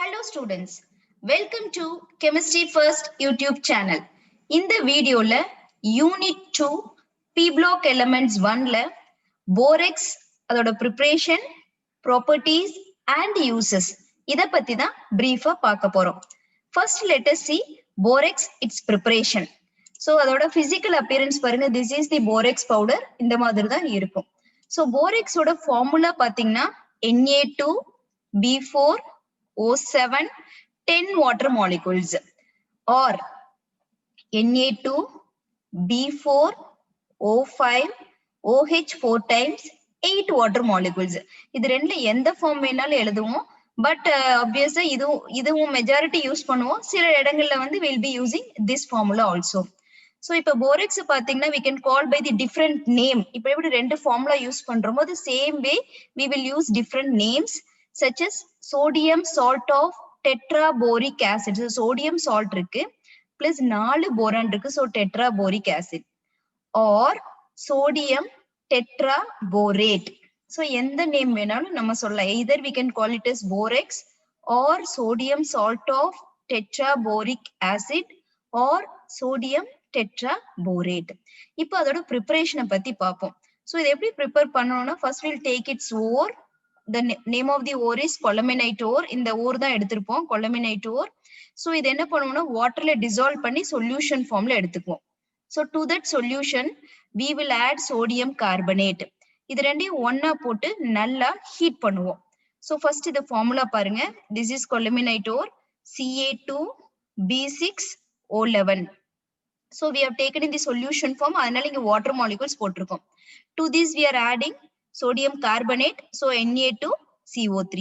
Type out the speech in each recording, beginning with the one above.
Hello students, welcome to Chemistry First YouTube channel. இந்த வீடியோல Unit 2 P Block Elements 1ல Borax அதோட preparation, properties and uses இத பத்தி தான் பிரீஃபா பார்க்க போறோம். First let us see Borax its preparation. So அதோட physical appearance பாருங்க, this is the Borax powder, இந்த மாதிரி தான் இருக்கும். So Borax ஓட formula பாத்தீங்கன்னா Na2B4O7 10 water molecules or Na2B4O5 OH 4 times 8 water molecules. இது ரெண்டுல எந்த ஃபார்ம் வேணாலும் எழுதுவோம். பட் obviously இதுவும் மெஜாரிட்டி யூஸ் பண்ணுவோம். சில இடங்கள்ல வந்து will be using this formula also. So இப்ப borax பாத்தீங்கன்னா we can call by the different name. இப்ப எப்படி ரெண்டு ஃபார்முலா யூஸ் பண்றோமோ the same way we will use different names such as sodium salt of tetraboric acid. So sodium salt இருக்கு plus 4 boron இருக்கு, so tetraboric acid or sodium tetraborate. So எந்த name வேணாலும் நம்ம சொல்லலாம். either we can call it as borax or sodium salt of tetraboric acid or sodium tetraborate. இப்போ அதோட ப்ரிப்பரேஷனை பத்தி பார்ப்போம். ஸோ இதை எப்படி ப்ரிப்பேர் பண்ணணும்னா first will take its ore. the name of the ore is columenite ore. இந்த ஓர் தான் எடுத்திருப்போம், columenite ore. ஸோ இது என்ன பண்ணுவோம்னா வாட்டர்ல டிசால்வ் பண்ணி சொல்யூஷன் ஃபார்ம்ல எடுத்துக்குவோம். So to that solution we will add sodium carbonate. இது ரெண்டையும் ஒன்னா போட்டு நல்லா ஹீட் பண்ணுவோம். ஸோ ஃபர்ஸ்ட் இந்த ஃபார்முலா பாருங்க, this is columenite ore Ca2B6O11. So we have taken in the solution form, அதனால இங்க water molecules போட்டிருக்கோம். To this we are adding sodium carbonate, so Na2CO3.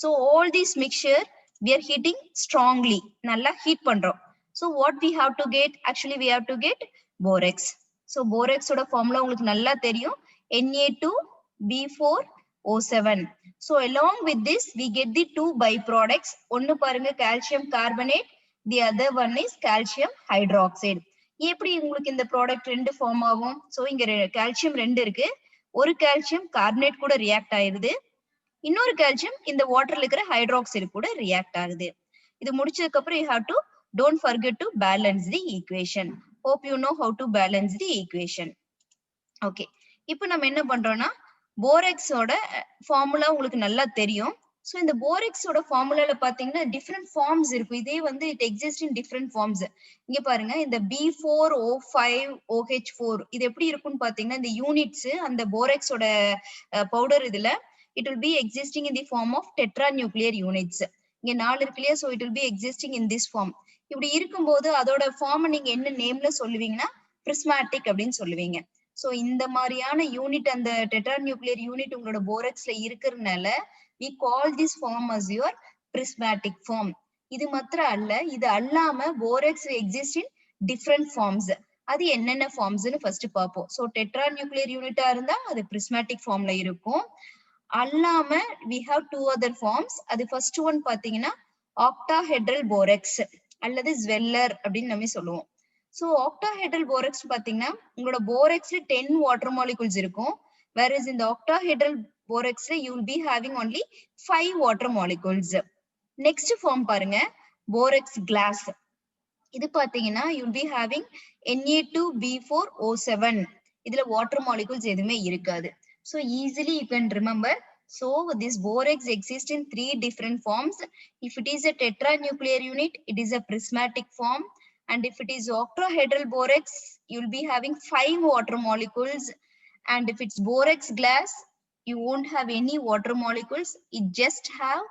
So all this mixture we are heating strongly, நல்லா heat பண்றோம். So what we have to get, actually we have to get borax. So borax ஓட formula உங்களுக்கு நல்லா தெரியும், Na2B4O7. So along with this we get the two byproducts. ஒன்னு பாருங்க calcium carbonate, the other one is calcium hydroxide. எப்படி உங்களுக்கு இந்த product ரெண்டு ஃபார்ம் ஆகும்? சோ இங்க கால்சியம் ரெண்டு இருக்கு, ஒரு கால்சியம் கார்பனேட் கூட ரியாக்ட் ஆயிருது, இன்னொரு கால்சியம் இந்த வாட்டர்ல இருக்கிற ஹைட்ராக்சைடு கூட ரியாக்ட் ஆகுது. இது முடிச்சதுக்கு அப்புறம் you have to don't forget to balance the equation. Hope you know how to balance the equation. Okay, இப்போ நம்ம என்ன பண்றோம்னா போராக்ஸோட ஃபார்முலா உங்களுக்கு நல்லா தெரியும். ஸோ இந்த போராக்ஸோட ஃபார்முலால பாத்தீங்கன்னா டிஃப்ரெண்ட் ஃபார்ம்ஸ் இருக்கும். இதே வந்து it exist in different forms. இங்க பாருங்க, இந்த B4O5 OH4 இது எப்படி இருக்கும்னு பாத்தீங்கன்னா இந்த யூனிட்ஸ் அந்த போராக்ஸோட பவுடர் இதுல it will be existing in the form of tetranuclear units. இங்க 4 இருக்கு இல்லையா, so it will be existing in this form. இப்படி இருக்கும்போது அதோட ஃபார்ம் நீங்க என்ன நேம்ல சொல்லுவீங்கன்னா பிரிஸ்மாட்டிக் அப்படின்னு சொல்லுவீங்க. சோ இந்த மாதிரியான யூனிட் அந்த டெட்ராநியூக்ளியர் யூனிட் உங்களோட போராக்ஸ்ல இருக்கிறதுனால we call this form as your prismatic form. இது மாத்திரம் அல்ல, இது அல்லாம borax exist in different forms. அது என்னென்ன ஃபார்ம்ஸ்னு ஃபர்ஸ்ட் பார்ப்போம். சோ டெட்ராநியூக்ளியர் யூனிட்டா இருந்தா அது பிரிஸ்மாட்டிக் ஃபார்ம்ல இருக்கும். அல்லாம we have two other forms. அது ஃபர்ஸ்ட் ஒன் பாத்தீங்கன்னா ஆக்டாஹெட்ரல் போராக்ஸ் அல்லது ஸ்வெல்லர் அப்படின்னு நம்ம சொல்லுவோம். சோ ஆக்டாஹெட்ரல் போராக்ஸ் பாத்தீங்கன்னா உங்களோட போராக்ஸ்ல 10 வாட்டர் மாலிகுல்ஸ் இருக்கும், whereas in the octahedral borax you will be having only 5 water molecules. Next form பாருங்க, borax glass. இது பாத்தீங்கன்னா you will be having Na2B4O7. இதுல water molecules எதுவுமே இருக்காது. So easily you can remember. So this borax exists in 3 different forms. If it is a tetranuclear unit, it is a prismatic form. And if it is octahedral borax, you will be having 5 water molecules. And if it's borax glass, you won't have any water molecules. It just have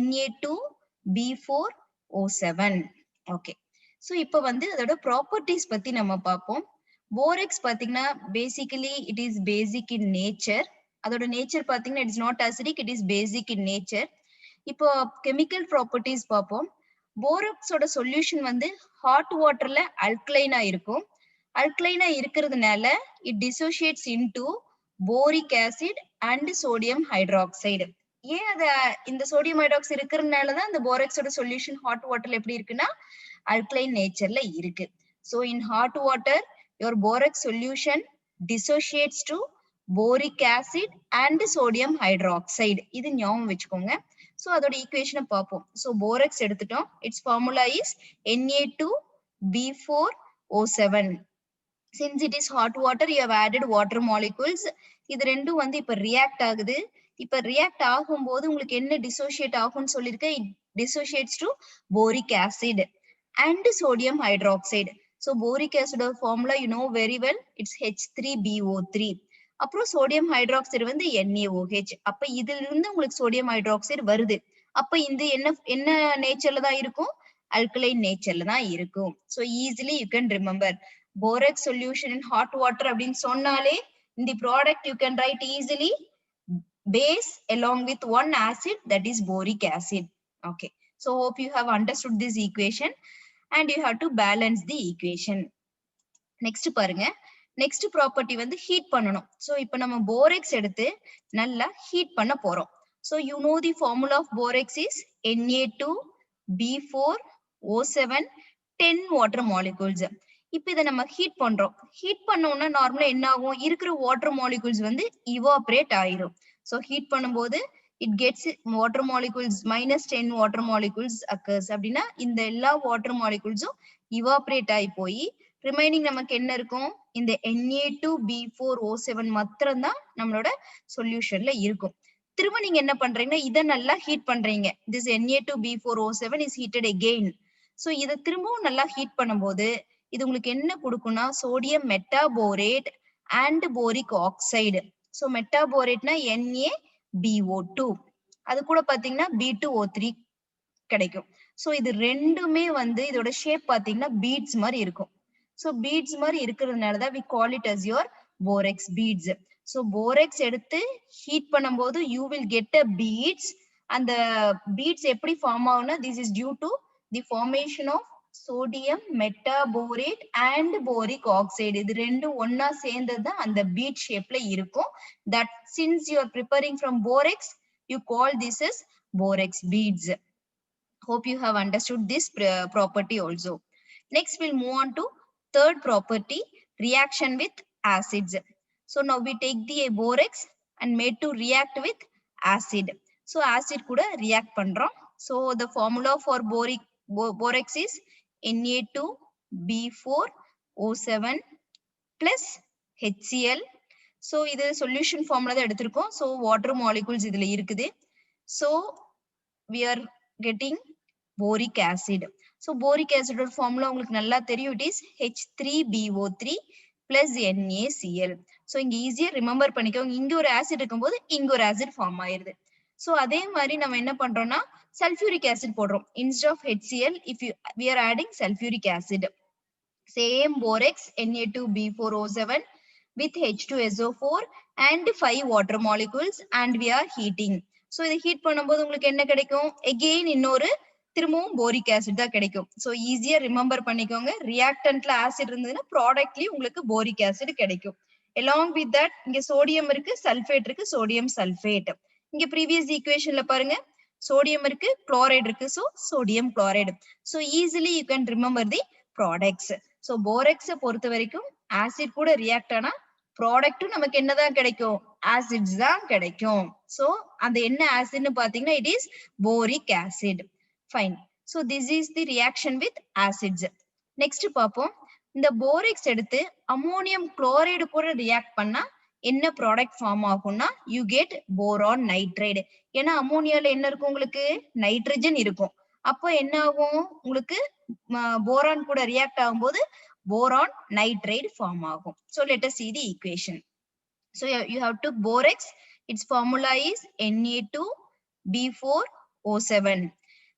Na2B4O7. Okay. So இப்போ வந்து அதோட properties பத்தி நம்ம பார்ப்போம். Borax பாத்தீங்கன்னா basically it is basic in nature. அதோட nature பாத்தீங்கன்னா it is not acidic, it is basic in nature. இப்போ கெமிக்கல் ப்ராப்பர்ட்டிஸ் பார்ப்போம். போராக்ஸோட சொல்யூஷன் வந்து ஹாட் வாட்டர்ல அல்கலைனா இருக்கும். அல்கலைனா இருக்கிறதுனால it dissociates into boric acid and sodium hydroxide. ஏன் அத இந்த சோடியம் ஹைட்ராக்சைடு இருக்கிறதுனாலதான் இந்த போராக்ஸோட சொல்யூஷன் ஹாட் வாட்டர்ல எப்படி இருக்குன்னா அல்கலைன் நேச்சர்ல இருக்கு. So in hot water your borax solution dissociates to boric acid and sodium hydroxide. இது ஞாபகம் வச்சுக்கோங்க. சோ அதோட ஈக்குவேஷனை பார்ப்போம். சோ போரக்ஸ் எடுத்துட்டோம். It's formula is Na2B4O7. since it is hot water you have added water molecules. இது ரெண்டும் வந்து இப்ப ரியாக்ட் ஆகுது. இப்ப ரியாக்ட் ஆகும்போது உங்களுக்கு என்ன டிசோசியேட் ஆகும்னு சொல்லிருக்கேன். it dissociates to boric acid and sodium hydroxide. so boric acid formula you know very well, it's H3BO3. அப்புறம் சோடியம் ஹைட்ராக்சைடு வந்து NaOH. அப்ப இதுல இருந்து உங்களுக்கு சோடியம் ஹைட்ராக்சைடு வருது. அப்ப இந்த என்ன நேச்சர்ல தான் இருக்கும்? அல்கலைன் நேச்சர்ல தான் இருக்கும். so easily you can remember borax solution in hot water அப்படின்னு சொன்னாலே in the product you can write easily base along with one acid, that is boric acid. okay, so hope you have understood this equation and you have to balance the equation. next பாருங்க, next property வந்து heat பண்ணனும். so இப்போ நம்ம borax எடுத்து நல்லா heat பண்ண போறோம். so you know the formula of borax is Na2B4O7 10 water molecules. இப்போ இத நம்ம ஹீட் பண்றோம். ஹீட் பண்ணோம்னா நார்மலா என்ன ஆகும்? இருக்கிற வாட்டர் மாலிகூல்ஸ் வந்து இவாபரேட் ஆயிரும். சோ ஹீட் பண்ணும்போது it gets water molecules -10 water molecules occurs. அப்படின்னா இந்த எல்லா வாட்டர் மாலிகூல்ஸும் இவாபரேட் ஆகி போய் ரிமைனிங் நமக்கு என்ன இருக்கும்? இந்த Na2B4O7 மாத்திரம் தான் நம்மளோட சொல்யூஷன்ல இருக்கும். திரும்ப நீங்க என்ன பண்றீங்கன்னா இத நல்லா ஹீட் பண்றீங்க. this Na2B4O7 is heated again. So இத திரும்பவும் நல்லா ஹீட் பண்ணும்போது இது உங்களுக்கு என்ன கொடுக்கும்னா sodium metaborate and boric oxide. So மெட்டாபோரேட்னா NaBO2, அது கூட பாத்தீங்கன்னா B2O3 கிடைக்கும். சோ இது ரெண்டுமே வந்து இதோட ஷேப் பாத்தீங்கன்னா பீட்ஸ் மாதிரி இருக்கும். சோ பீட்ஸ் மாதிரி இருக்கிறதுனாலதான் we call it as your borax beads. So borax எடுத்து ஹீட் பண்ணும்போது you will get a beads. அந்த beads எப்படி ஃபார்ம் ஆகும்னா this is due to the formation of sodium metaborate and boric oxide. இது ரெண்டும் ஒண்ணா சேர்ந்தது அந்த பீட் ஷேப்ல இருக்கும். that since you are preparing from borax you call this as borax beads. hope you have understood this property also. next we'll move on to third property, reaction with acids. so now we take the borax and made to react with acid. so acid கூட react பண்றோம். so the formula for borax is Na2B4O7 plus HCl. so இது solution ஃபார்ம்ல தான் எடுத்திருக்கோம். so water molecules இதுல இருக்குது. so we are getting boric acid. so boric acid ஓட formula உங்களுக்கு நல்லா தெரியும், it is H3BO3 plus NaCl. so இங்க ஈஸியா ரிமெம்பர் பண்ணிக்கோங்க. இங்க ஒரு ஆசிட் இருக்கும்போது இங்க ஒரு ஆசிட் ஃபார்ம் ஆயிருது. so அதே மாதிரி நம்ம என்ன பண்றோம்னா sulfuric acid போடுறோம். instead of HCl we are adding sulfuric acid. same borax Na2B4O7 with H2SO4 and 5 water molecules and we are heating. so இதை ஹீட் பண்ணும்போது உங்களுக்கு என்ன கிடைக்கும்? again இன்னொரு திரும்பவும் போரிக் ஆசிட் தான் கிடைக்கும். சோ ஈஸியா ரிமெம்பர் பண்ணிக்கோங்க. ரியாக்டன்ட்ல ஆசிட் இருந்ததுன்னா ப்ராடக்ட்லயும் உங்களுக்கு போரிக் ஆசிட் கிடைக்கும். along with that இங்க சோடியம் இருக்கு, சல்பேட் இருக்கு, சோடியம் சல்பேட். இங்க ப்ரீவியஸ் ஈக்குவேஷன்ல பாருங்க சோடியம் இருக்கு, குளோரைடு இருக்கு, so sodium chloride. So easily you can remember the products. So போரக்ஸை பொறுத்த வரைக்கும் ஆசிட் கூட ரியாக்ட் ஆனா ப்ராடக்ட்டும் நமக்கு என்னதான் கிடைக்கும்? ஆசிட்ஸ் தான் கிடைக்கும். சோ அந்த என்ன ஆசிட்னு பாத்தீங்கன்னா it is boric acid. Fine. So this is the reaction with acids. Next பாப்போம். இந்த போரக்ஸ் எடுத்து அமோனியம் குளோரைடு கூட ரியாக்ட் பண்ணா என்ன ப்ராடக்ட் ஃபார்ம் ஆகும்னா யூ கெட் போரான் நைட்ரைடு. ஏன்னா அமோனியால என்ன இருக்கும்? உங்களுக்கு நைட்ரஜன் இருக்கும். அப்போ என்ன ஆகும்? உங்களுக்கு போரான் கூட ரியாக்ட் ஆகும்போது boron nitride form ஆகும். so let us see the equation. so you have to borax, its formula is Na2B4O7.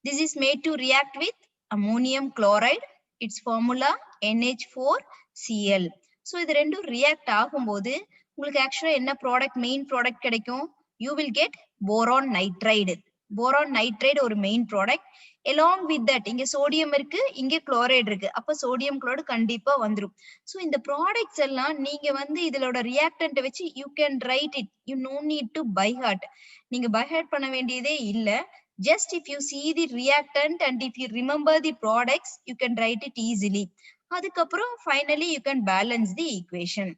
this is made to react with ammonium chloride, its formula NH4Cl. so இது ரெண்டும் react ஆகும்போது உங்களுக்கு ஆக்சுவலா என்ன product, main product கிடைக்கும்? you will get boron nitride. Boron nitride ஒரு main product. along with that இங்க sodium இருக்கு, இங்க குளோரைடு இருக்கு. அப்ப சோடியம் குளோரைடு கண்டிப்பா வந்துரும். சோ இந்த ப்ராடக்ட்ஸ் எல்லாம் நீங்க வந்து இதோட ரியாக்டன்ட் வச்சு you can write it. you no need to by heart. நீங்க by heart பண்ண வேண்டியதே இல்ல. just if you see the reactant and if you remember the products you can write it easily. அதுக்கப்புறம் finally you can balance the equation.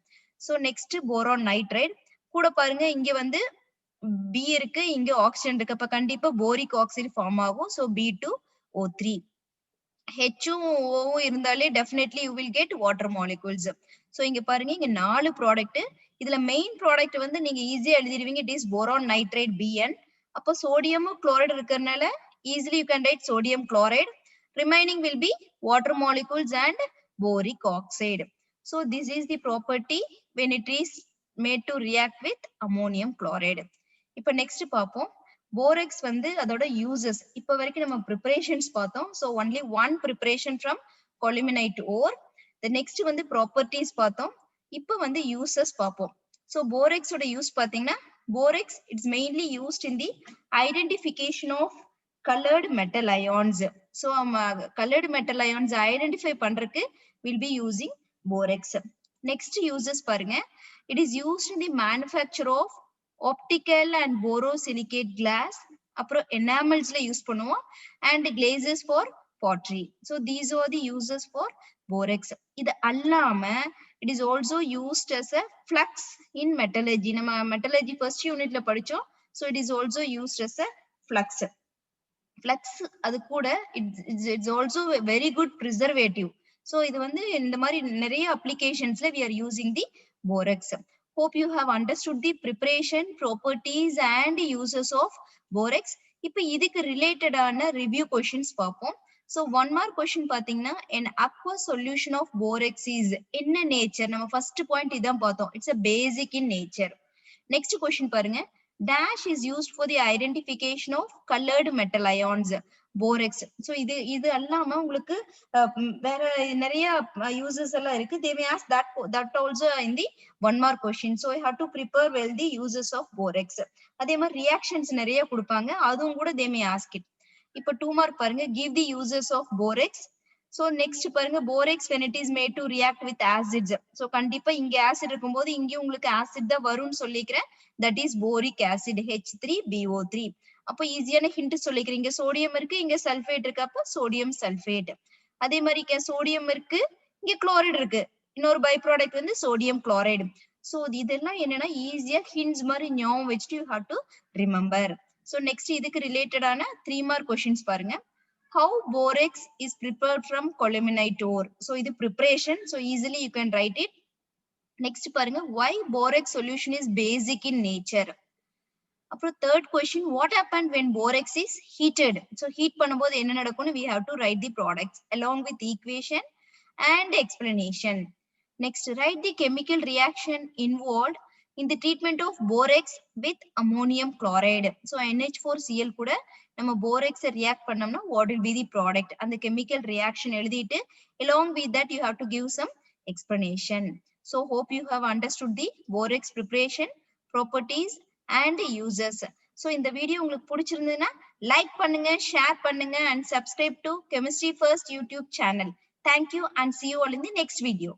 so next boron nitride கூட பாருங்க இங்க வந்து B இருக்கு, இங்க ஆக்சிஜன் இருக்கு. அப்ப கண்டிப்பா போரிக் ஆக்சைடு ஃபார்ம் ஆகும். So B2O3. H-ம் O-ம் இருந்தாலே definitely you will get water molecules. So இங்க பாருங்க, இங்க 4 ப்ராடக்ட். இதுல மெயின் ப்ராடக்ட் வந்து நீங்க ஈஸியா எழுதிடுவீங்க. It is boron nitrate Bn. அப்ப சோடியமும் குளோரைடு இருக்கறனால easily you can write sodium chloride. Remaining will be water molecules and boric oxide. So this is the property when it is made to react with ammonium chloride. இப்ப next பாப்போம். Borax வந்து அதோட uses. இப்ப வரைக்கும் நம்ம preparations பார்த்தோம். So only one preparation from columnite ore. The next வந்து properties பார்த்தோம். இப்ப வந்து யூசஸ் பார்ப்போம். So போரெக்ஸ் ஓட யூஸ் பாத்தீங்கன்னா, borax it's mainly used in the identification of colored metal ions. So colored metal ions identify பண்றதுக்கு will be using borax. Next uses பாருங்க, it is used in the manufacture of optical and borosilicate glass, அப்புறம் enamelsல use பண்ணுவோம், and glazes for pottery. So these are the uses for borax. இது அல்லாம it is also used as a flux in metallurgy. நம்ம metallurgy first unitல படிச்சோம். So it is also used as a flux. Flux அது கூட it's also a very good preservative. So இது வந்து இந்த மாதிரி நிறைய applications-ல we are using the borax. Hope you have understood the preparation, properties and uses of borax. இப்ப இதுக்கு related ஆன review questions பார்ப்போம். So one more question பாத்தீங்கன்னா, an aqueous solution of borax is என்ன nature? நம்ம first point இதான் பார்த்தோம். It's a basic in nature. Next question பாருங்க, dash is used for the identification of colored metal ions, borax. So இது அல்லாம உங்களுக்கு வேற நிறைய uses எல்லாம் இருக்கு. They may ask that also in the one more question. So you have to prepare well the uses of borax. அதே மாதிரி reactions நிறைய கொடுப்பாங்க, அதுவும் கூட they may ask it. இப்ப 2 mark பாருங்க, give the uses of borax. So next பாருங்க, borax when it is made to react with acids. So கண்டிப்பா இங்க acid இருக்கும்போது இங்க உங்களுக்கு acid தான் வரும்னு சொல்லிக்கிறேன். That is boric acid, H3BO3. அப்ப ஈஸியான ஹிண்ட் சொல்லிக்கிறேன். இங்க சோடியம் இருக்கு, இங்க சல்ஃபேட் இருக்கு, அப்ப சோடியம் சல்ஃபேட். அதே மாதிரி இங்க சோடியம் இருக்கு, இங்க குளோரைடு இருக்கு. இன்னொரு பை ப்ராடக்ட் வந்து சோடியம் குளோரைடு. சோ இதெல்லாம் என்னன்னா ஈஸியா ஹிண்ட்ஸ் மாதிரி ஞாபகம் வச்சுட்டு you have to remember. So next இதுக்கு ரிலேட்டடான 3 mark questions பாருங்க. How borax is prepared from columnite ore? So இது preparation, so easily you can write it. Next பாருங்க, why borax solution is basic in nature? அப்புறம் third question, what happened when borax is heated? So heat பண்ணும்போது என்ன நடக்கும்னு we have to write the products along with equation and explanation. Next, write the chemical reaction involved in the treatment of borax with ammonium chloride. So NH4Cl கூட நம்ம borax react பண்ணோம்னா what will be the product? அந்த chemical reaction எழுதிட்டு along with that you have to give some explanation. So hope you have understood the borax preparation, properties and uses. So இந்த video உங்களுக்கு பிடிச்சிருந்ததுன்னா like பண்ணுங்க, share பண்ணுங்க and subscribe to Chemistry First YouTube channel. Thank you and see you all in the next video.